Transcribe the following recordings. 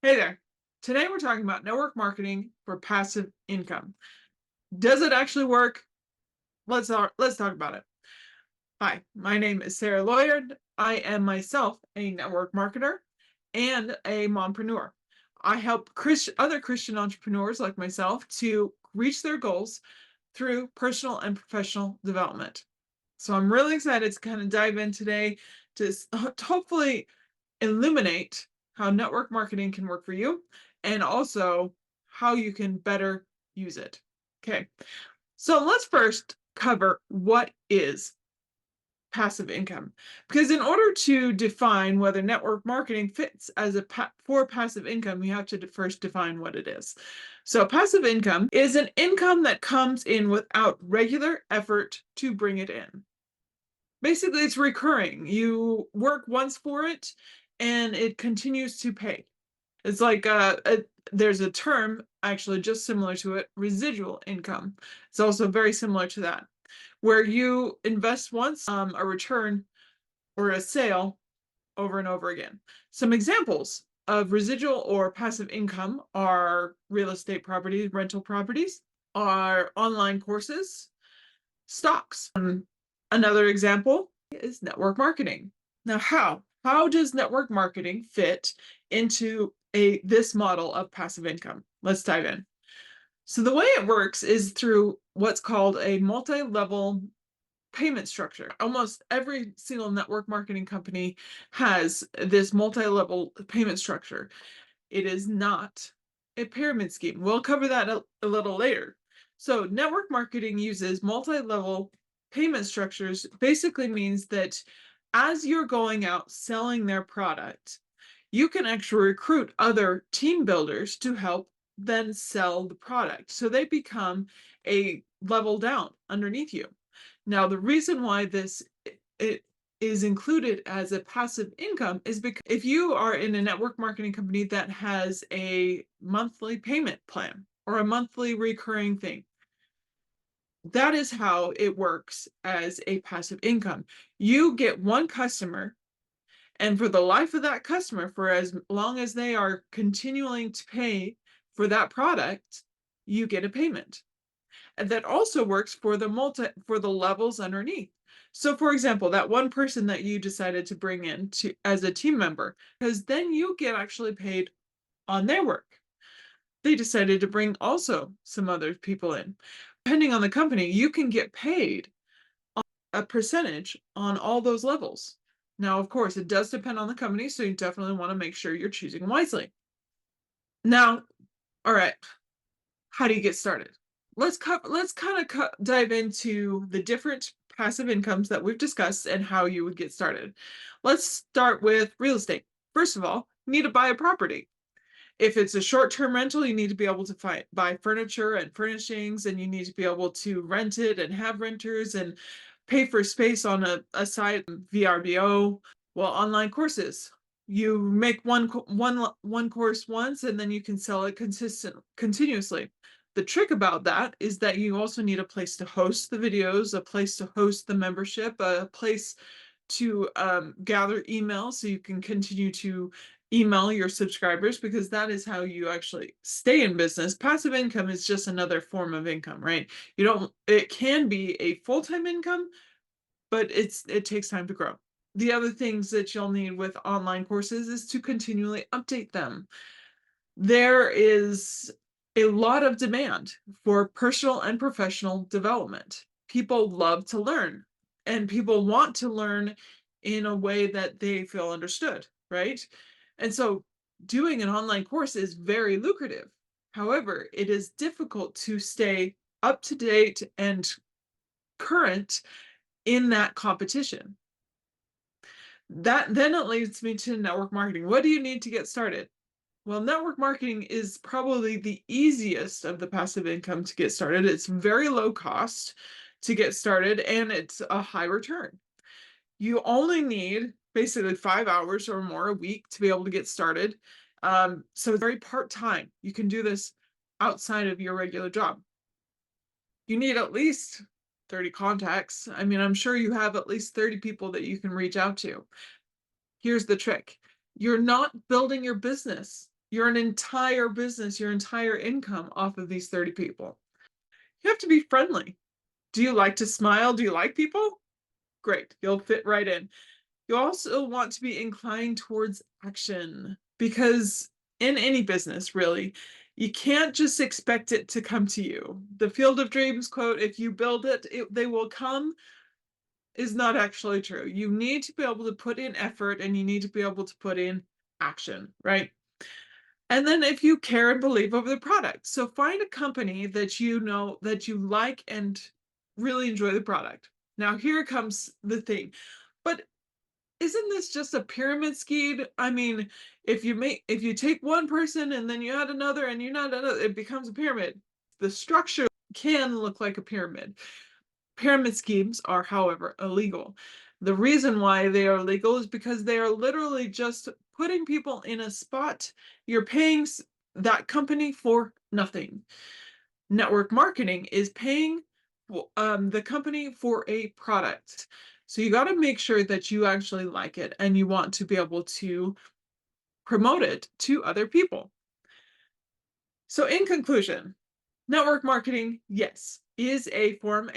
Hey there. Today we're talking about network marketing for passive income. Does it actually work? Let's talk about it. Hi, my name is Sarah Lloyd. I am myself a network marketer and a mompreneur. I help other Christian entrepreneurs like myself to reach their goals through personal and professional development. So I'm really excited to kind of dive in today to hopefully illuminate how network marketing can work for you and also how you can better use it. Okay, so let's first cover what is passive income. Because in order to define whether network marketing fits as for passive income, you have to first define what it is. So passive income is an income that comes in without regular effort to bring it in. Basically, it's recurring. You work once for it and it continues to pay. It's like there's a term actually just similar to it, residual income. It's also very similar to that, where you invest once, a return or a sale over and over again. Some examples of residual or passive income are real estate properties, rental properties, are online courses, stocks. Another example is network marketing. Now, how does network marketing fit into this model of passive income? Let's dive in. So the way it works is through what's called a multi-level payment structure. Almost every single network marketing company has this multi-level payment structure. It is not a pyramid scheme. We'll cover that a little later. So network marketing uses multi-level payment structures, basically means that as you're going out selling their product, you can actually recruit other team builders to help then sell the product. So they become a level down underneath you. Now, the reason why it is included as a passive income is because if you are in a network marketing company that has a monthly payment plan or a monthly recurring thing, that is how it works as a passive income. You get one customer, and for the life of that customer, for as long as they are continuing to pay for that product, you get a payment. And that also works for the levels underneath. So for example, that one person that you decided to bring in to as a team member, because then you get actually paid on their work. They decided to bring also some other people in. Depending on the company, you can get paid a percentage on all those levels. Now, of course, it does depend on the company, so you definitely want to make sure you're choosing wisely. Now, all right, how do you get started? Let's kind of dive into the different passive incomes that we've discussed and how you would get started. Let's start with real estate. First of all, you need to buy a property. If it's a short-term rental, you need to be able to buy furniture and furnishings, and you need to be able to rent it and have renters and pay for space on a site, VRBO. Well, online courses. You make one course once, and then you can sell it continuously. The trick about that is that you also need a place to host the videos, a place to host the membership, a place to gather emails so you can continue to email your subscribers, because that is how you actually stay in business. Passive income is just another form of income, right? You don't, it can be a full-time income, but it takes time to grow. The other things that you'll need with online courses is to continually update them. There is a lot of demand for personal and professional development. People love to learn, and people want to learn in a way that they feel understood, right? And so doing an online course is very lucrative. However, it is difficult to stay up to date and current in that competition. That then it leads me to network marketing. What do you need to get started? Well, network marketing is probably the easiest of the passive income to get started. It's very low cost to get started and it's a high return. You only need basically 5 hours or more a week to be able to get started. So it's very part-time. You can do this outside of your regular job. You need at least 30 contacts. I mean, I'm sure you have at least 30 people that you can reach out to. Here's the trick. You're not building your business your entire business, your entire income off of these 30 people. You have to be friendly. Do you like to smile? Do you like people? Great, you'll fit right in. You also want to be inclined towards action because in any business, really, you can't just expect it to come to you. The Field of Dreams quote, if you build it, they will come, is not actually true. You need to be able to put in effort and you need to be able to put in action, right? And then if you care and believe over the product. So find a company that you know that you like and really enjoy the product. Now here comes the thing. But isn't this just a pyramid scheme? I mean, if you take one person and then you add another and you add another, it becomes a pyramid. The structure can look like a pyramid. Pyramid schemes are, however, illegal. The reason why they are illegal is because they are literally just putting people in a spot. You're paying that company for nothing. Network marketing is paying the company for a product. So you got to make sure that you actually like it and you want to be able to promote it to other people. So in conclusion, network marketing, yes, is a form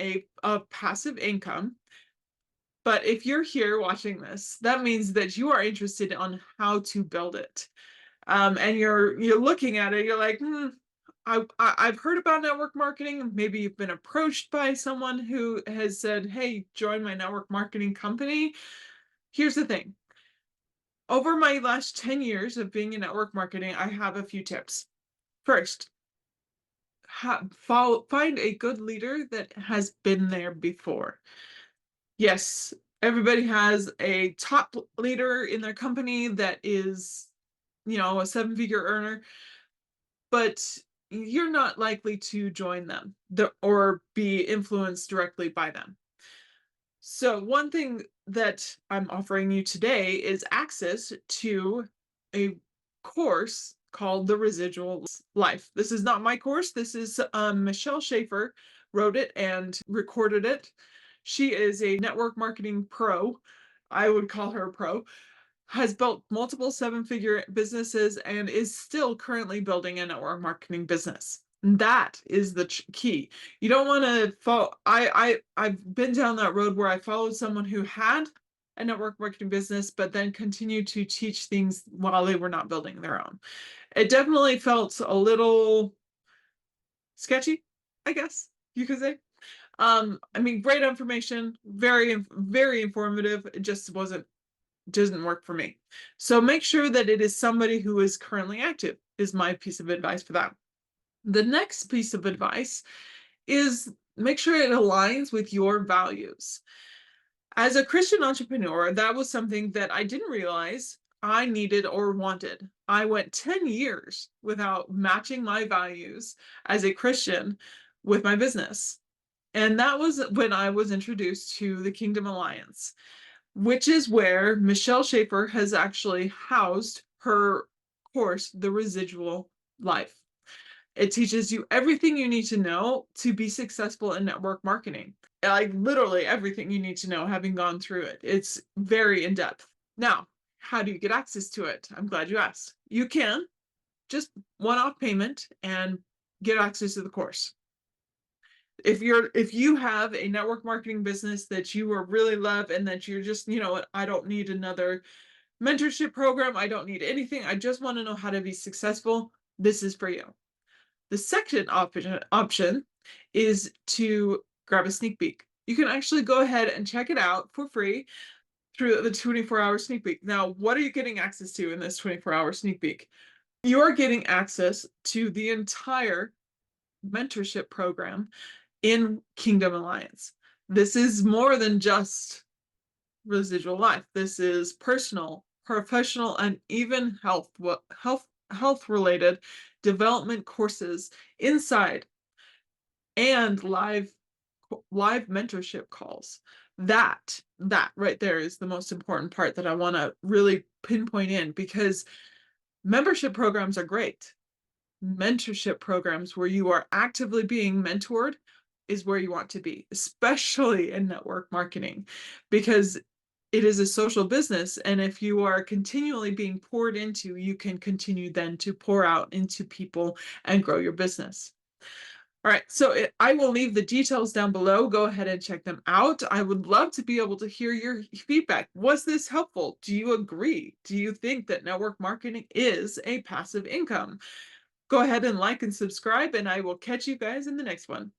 of passive income. But if you're here watching this, that means that you are interested on how to build it. And you're looking at it, you're like, I've heard about network marketing. Maybe you've been approached by someone who has said, hey, join my network marketing company. Here's the thing. Over my last 10 years of being in network marketing, I have a few tips. First, find a good leader that has been there before. Yes, everybody has a top leader in their company that is, a 7-figure earner, but you're not likely to join them or be influenced directly by them. So one thing that I'm offering you today is access to a course called The Residual Life. This is not my course. This is Michelle Schaefer wrote it and recorded it. She is a network marketing pro. I would call her a pro. Has built multiple 7-figure businesses and is still currently building a network marketing business. That is the key. You don't want to follow. I've been down that road where I followed someone who had a network marketing business, but then continued to teach things while they were not building their own. It definitely felt a little sketchy, I guess you could say. I mean, great information, very, very informative. It just doesn't work for me. So make sure that it is somebody who is currently active, is my piece of advice for that. The next piece of advice is make sure it aligns with your values. As a Christian entrepreneur, that was something that I didn't realize I needed or wanted. I went 10 years without matching my values as a Christian with my business. And that was when I was introduced to the Kingdom Alliance, which is where Michelle Schaefer has actually housed her course, The Residual Life. It teaches you everything you need to know to be successful in network marketing. Like literally everything you need to know, having gone through it. It's very in depth. Now, how do you get access to it? I'm glad you asked. You can just one-off payment and get access to the course. If you have a network marketing business that you really love and that you're just, I don't need another mentorship program. I don't need anything. I just want to know how to be successful. This is for you. The second option is to grab a sneak peek. You can actually go ahead and check it out for free through the 24-hour sneak peek. Now, what are you getting access to in this 24-hour sneak peek? You are getting access to the entire mentorship program in Kingdom Alliance. This is more than just Residual Life. This is personal, professional, and even health related development courses inside and live mentorship calls. That right there is the most important part that I want to really pinpoint in, because membership programs are great. Mentorship programs where you are actively being mentored is where you want to be, especially in network marketing, because it is a social business, and if you are continually being poured into, you can continue then to pour out into people and grow your business. All right, so I will leave the details down below. Go ahead and check them out. I would love to be able to hear your feedback. Was this helpful? Do you agree? Do you think that network marketing is a passive income? Go ahead and like and subscribe, and I will catch you guys in the next one.